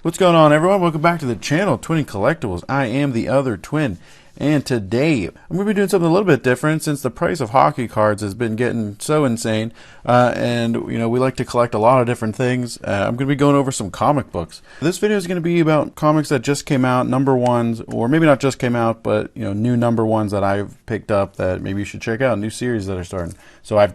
What's going on, everyone? Welcome back to the channel, Twinning Collectibles. I am the Other Twin, and today I'm going to be doing something a little bit different since the price of hockey cards has been getting so insane, and we like to collect a lot of different things. I'm going to be going over some comic books. This video is going to be about comics that just came out, number ones, or maybe not just came out, but new number ones that I've picked up that maybe you should check out, new series that are starting. So I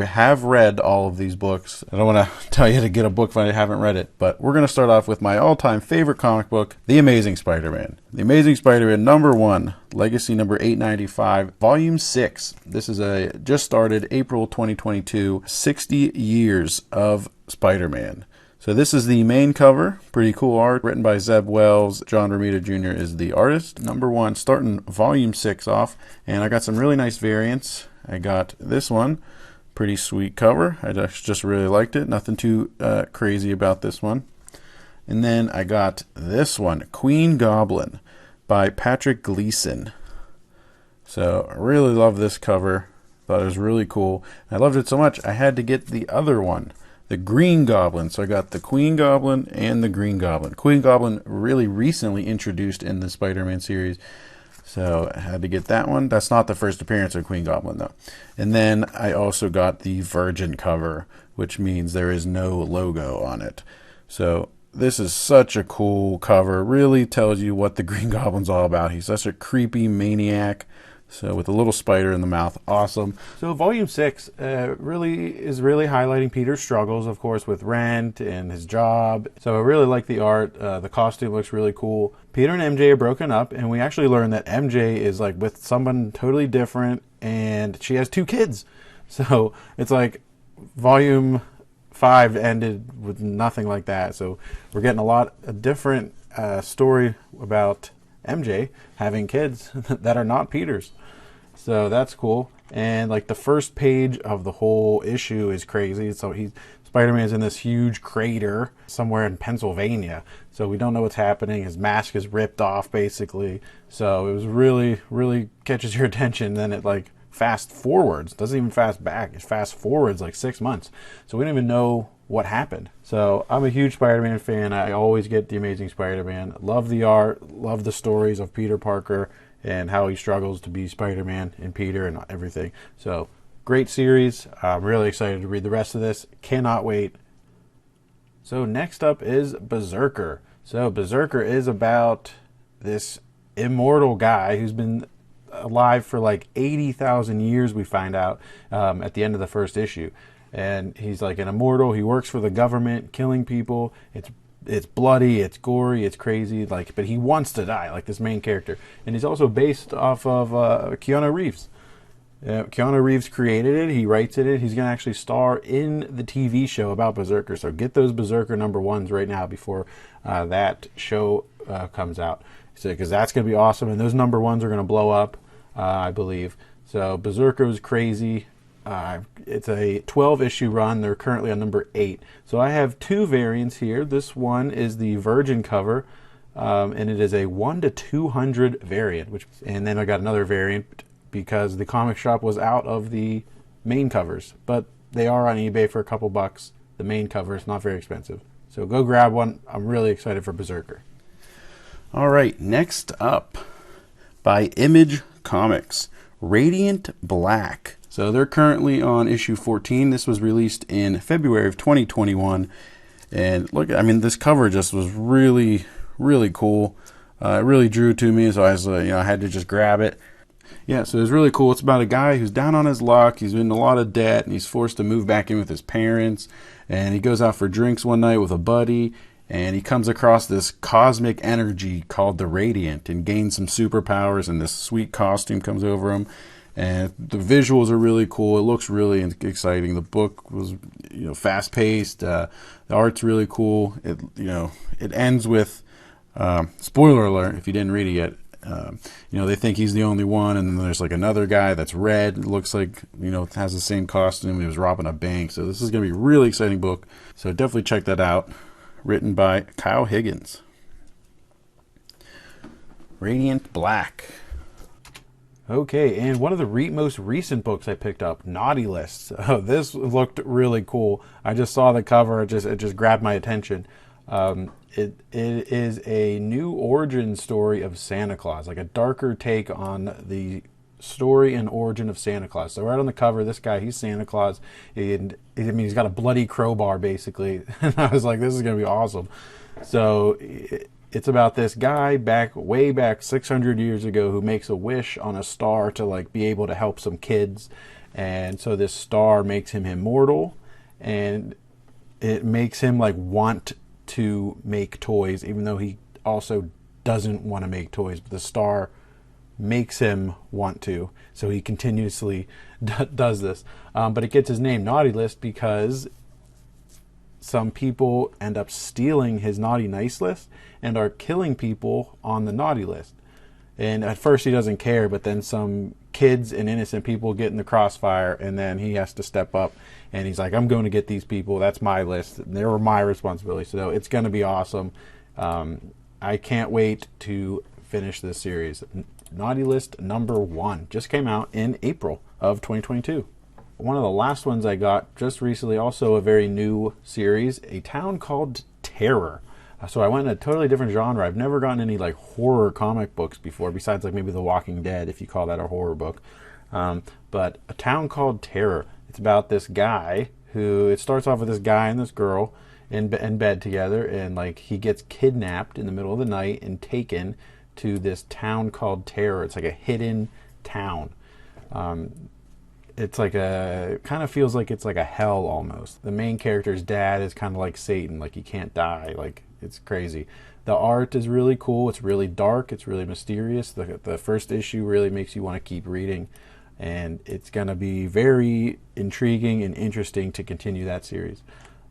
have read all of these books. I don't want to tell you to get a book if I haven't read it, but we're going to start off with my all-time favorite comic book, The Amazing Spider-Man. The Amazing Spider-Man number 1, Legacy number 895, Volume 6. This is just started April 2022, 60 years of Spider-Man. So this is the main cover, pretty cool art, written by Zeb Wells. John Romita Jr. is the artist. Number 1, starting Volume 6 off, and I got some really nice variants. I got this one, pretty sweet cover. I just really liked it. Nothing too crazy about this one. And then I got this one, Queen Goblin by Patrick Gleason. So I really love this cover. Thought it was really cool. I loved it so much I had to get the other one, the Green Goblin. So I got the Queen Goblin and the Green Goblin. Queen Goblin really recently introduced in the Spider-Man series. So I had to get that one. That's not the first appearance of Queen Goblin, though. And then I also got the Virgin cover, which means there is no logo on it. So this is such a cool cover. Really tells you what the Green Goblin's all about. He's such a creepy maniac. So with a little spider in the mouth, awesome. So Volume 6 really highlighting Peter's struggles, of course, with rent and his job. So I really like the art. The costume looks really cool. Peter and MJ are broken up, and we actually learn that MJ is like with someone totally different, and she has 2 kids. So it's like Volume 5 ended with nothing like that. So we're getting a different story about MJ having kids that are not Peter's. So that's cool. And like the first page of the whole issue is crazy. So Spider-Man's in this huge crater somewhere in Pennsylvania. So we don't know what's happening. His mask is ripped off basically. So it was really catches your attention. Then it like fast forwards, doesn't even fast back. It fast forwards like 6 months. So we don't even know what happened. So I'm a huge Spider-Man fan. I always get The Amazing Spider-Man. Love the art, love the stories of Peter Parker and how he struggles to be Spider-Man and Peter and everything. So great series. I'm really excited to read the rest of this. Cannot wait. So next up is Berserker. So Berserker is about this immortal guy who's been alive for like 80,000 years, we find out at the end of the first issue. And he's like an immortal. He works for the government, killing people. It's bloody, it's gory, it's crazy. But he wants to die, like this main character. And he's also based off of Keanu Reeves. Keanu Reeves created it. He writes it. He's going to actually star in the TV show about Berserker. So get those Berserker number 1s right now before that show comes out. So because that's going to be awesome, and those number 1s are going to blow up, I believe. So Berserker was crazy. It's a 12-issue run. They're currently on number 8. So I have 2 variants here. This one is the Virgin cover, and it is a 1/200 variant. And then I got another variant because the comic shop was out of the main covers, but they are on eBay for a couple bucks. The main cover is not very expensive, so go grab one. I'm really excited for Berserker. All right, next up by Image Comics, Radiant Black. So they're currently on issue 14. This was released in February of 2021. And look, I mean, this cover just was really cool. It really drew to me, so I had to just grab it. Yeah, so it's really cool. It's about a guy who's down on his luck. He's in a lot of debt, and he's forced to move back in with his parents. And he goes out for drinks one night with a buddy, and he comes across this cosmic energy called the Radiant and gains some superpowers, and this sweet costume comes over him. And the visuals are really cool. It looks really exciting. The book was, fast-paced. The art's really cool. It ends with, spoiler alert if you didn't read it yet. They think he's the only one, and then there's like another guy that's red. It looks like, has the same costume. He was robbing a bank. So this is going to be a really exciting book. So definitely check that out. Written by Kyle Higgins. Radiant Black. Okay, and one of the most recent books I picked up, Naughty Lists. Oh, this looked really cool. I just saw the cover. It just grabbed my attention. It is a new origin story of Santa Claus, like a darker take on the story and origin of Santa Claus. So right on the cover, this guy, he's Santa Claus, and I mean, he's got a bloody crowbar basically. And I was like, this is gonna be awesome. So it's about this guy way back 600 years ago who makes a wish on a star to like be able to help some kids, and so this star makes him immortal, and it makes him like want to make toys, even though he also doesn't want to make toys. But the star makes him want to, so he continuously does this. But it gets his name Naughty List because some people end up stealing his naughty nice list and are killing people on the naughty list. And at first he doesn't care, but then some kids and innocent people get in the crossfire, and then he has to step up, and he's like, I'm going to get these people. That's my list. They were my responsibility. So it's going to be awesome. I can't wait to finish this series. Naughty List #1 just came out in April of 2022. One of the last ones I got just recently, also a very new series, A Town Called Terror. So I went in a totally different genre. I've never gotten any like horror comic books before, besides like maybe The Walking Dead, if you call that a horror book. But A Town Called Terror. It's about this guy who, it starts off with this guy and this girl in bed together, and like he gets kidnapped in the middle of the night and taken to this town called Terror. It's like a hidden town. It's like kind of feels like it's like a hell almost. The main character's dad is kind of like Satan, like he can't die, like it's crazy. The art is really cool. It's really dark. It's really mysterious. The first issue really makes you want to keep reading, and it's going to be very intriguing and interesting to continue that series.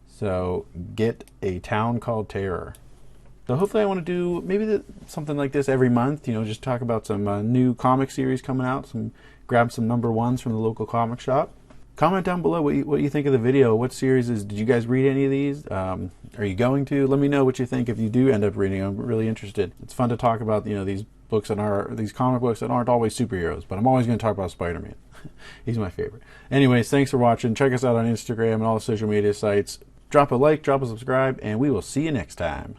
So get A Town Called Terror. So hopefully I want to do maybe something like this every month, just talk about some new comic series coming out, grab some #1s from the local comic shop. Comment down below what you think of the video. What series did you guys read any of these? Are you going to? Let me know what you think if you do end up reading. I'm really interested. It's fun to talk about these books these comic books that aren't always superheroes, but I'm always going to talk about Spider-Man. He's my favorite. Anyways, thanks for watching. Check us out on Instagram and all the social media sites. Drop a like, drop a subscribe, and we will see you next time.